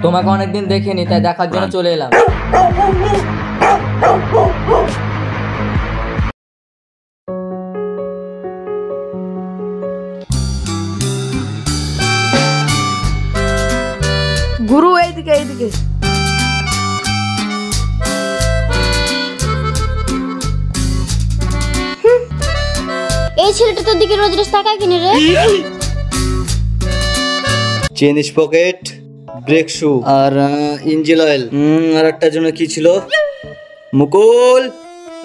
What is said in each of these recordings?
তোমাকে অনেকদিন দেখিনি, তাই দেখার জন্য চলে এলাম। গুরু এইদিকে এইদিকে। এই ছেলেটা তোর দিকে রোজ রোজ তাকায় কিনে রে? চেন পকেট, ব্রেক শু আর ইঞ্জিন অয়েল। আর একটা জন্য কি ছিল? মুকুল,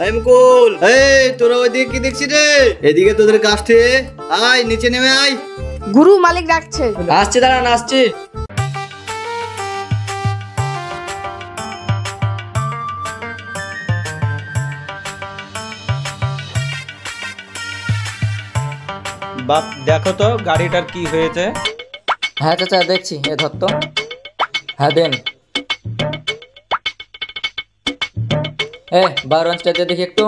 এই মুকুল, এই তোরা ওইদিকে কি দেখছিস রে? এদিকে তোদের কাছে আয়, নিচে নেমে আয়। গুরু মালিক ডাকছে। আসছে, দাঁড়ান, আসছে। বাপ দেখো তো গাড়িটার কি হয়েছে। হ্যাঁ চাচা দেখছি, এ ধর তো। হ্যাঁ দেন। বার রেঞ্জটা দিয়ে দেখি একটু।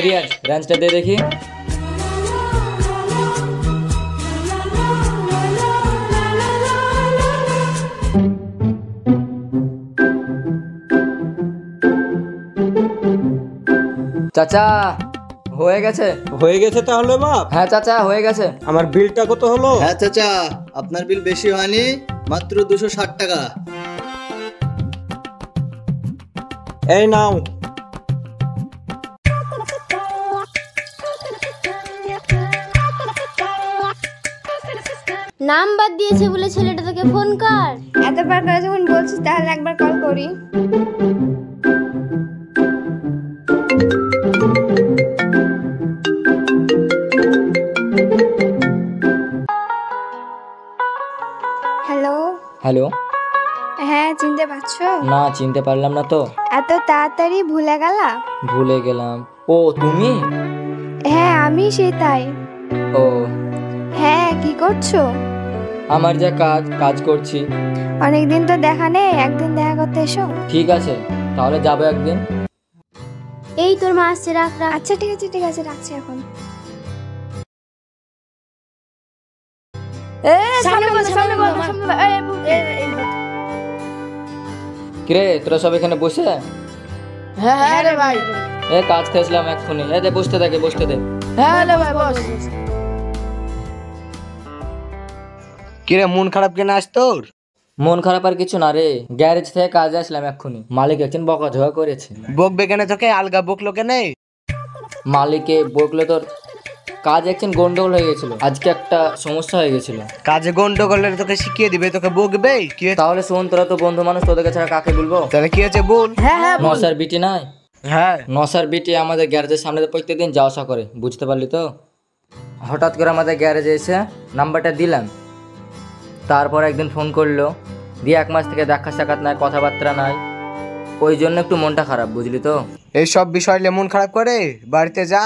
রিয়াজ, রেঞ্জটা দিয়ে দেখি। চাচা হয়ে গেছে। হয়ে গেছে তাহলে বাপ? হ্যাঁ চাচা হয়ে গেছে। আমার বিলটা কত হলো? হ্যাঁ চাচা, আপনার বিল বেশি হয়নি, মাত্র 260 টাকা। এই নাও। নাম্বার দিয়েছে বলে ছেলেটা তোকে ফোন কর। এতবার করে যখন বলছিস তাহলে একবার কল করি। হ্যালো। হ্যালো। হ্যাঁ, চিনতে পারছো? না, চিনতে পারলাম না তো। এত তাড়াতাড়ি ভুলে গেলা? ভুলে গেলাম। ও তুমি? হ্যাঁ আমি সেটাই। ও হ্যাঁ, কি করছো? আমার যা কাজ করছি। অনেকদিন তো দেখা নেই, একদিন দেখা করতে এসো। ঠিক আছে, তাহলে যাবো একদিন। এই তোর মা আসছে, রাখ রাখ। আচ্ছা ঠিক আছে রাখছি এখন। কিরে তোরা সব এখানে বসে? হ্যাঁ হ্যাঁ রে ভাই। কাজ খেয়েছিলাম এক্ষুনি। দে বসতে দে। হ্যাঁ রে ভাই বস। কিরে মন খারাপ কেন আজ তোর? মন খারাপ আর কিছু না রে, গ্যারেজ থেকে কাজে আসলাম এক্ষুনি। মালিক একজন বকাঝকা করেছে। বকবে কেন তোকে? আলগা বকলো কেন? মালিকে বকলে তোর কাজ একদিন গন্ডগোল হয়ে গেছিল। আজকে একটা সমস্যা হয়ে গেছিল। কাজে গন্ডগোল হলে তোকে শিখিয়ে দিবে, তোকে বকবে কি? তাহলে শোন, তোরা তো বন্ধু মানুষ, তোদেরকে ছাড়া কাকে বলবো? তাহলে কি আছে বল। হ্যাঁ হ্যাঁ নসার বিটি নাই? হ্যাঁ, নসার বিটি আমাদের গ্যারেজের সামনে প্রত্যেকদিন যাওয়া আসা করে, বুঝতে পারলি তো? হঠাৎ করে আমাদের গ্যারেজে এসে নাম্বারটা দিলাম। তারপর একদিন ফোন করলো, দিয়ে 1 মাস থেকে দেখা সাক্ষাৎ নাই, কথাবার্তা নাই। ওই জন্য একটু মনটা খারাপ, বুঝলি তো? এইসব বিষয় নিয়ে মন খারাপ করে বাড়িতে যা,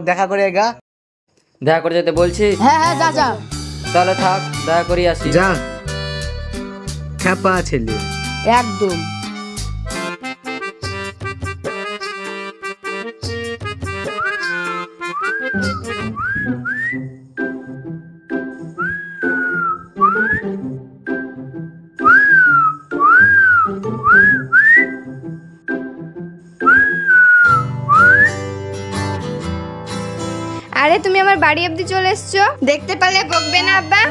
দেখা করে গা। দেখা করে যেতে বলছিস? হ্যাঁ হ্যাঁ যা যা। তাহলে থাক, দেখা করি আসি। যা, খ্যাপা ছেলে একদম। আরে তুমি আমার বাড়ি অবধি চলে এসছো, দেখতে পারলে বকবে না আব্বা?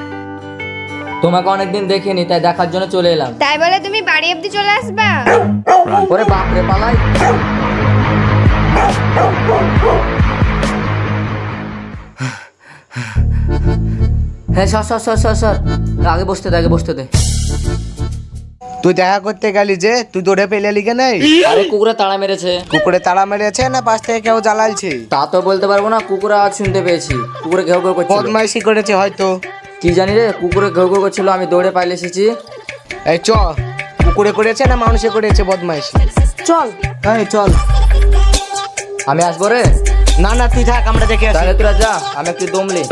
তোমাকে অনেকদিন দেখিনি, তাই দেখার জন্য চলে এলাম। তাই বলে তুমি বাড়ি অবধি চলে আসবা? ওরে বাপ রে, পালাই। হ্যাঁ সর, আগে বসতে দে। তুই দেখা করতে গেলি যে, তুই দৌড়ে পেলে লিখে নেই? আরে কুকুরে তাড়া মেরেছে। কুকুরে তাড়া মেরেছে না পাশ থেকে কেউ জ্বালালছে? তা তো বলতে পারবো না, কুকুরে আওয়াজ শুনতে পেয়েছি। কুকুরে ঘেউ ঘেউ করছিল। বদমাইশি করেছে হয়তো, কি জানি রে। কুকুরে ঘেউ ঘেউ করছিল, আমি দৌড়ে পাইলে এসেছি। এই চ, কুকুরে করেছে না মানুষে করেছে বদমাইশি? চল। এই চল, আমি আসবো রে। না তুই থাক, আমরা দেখে আসি। তাহলে তোরা যা, আমি একটু দমলি।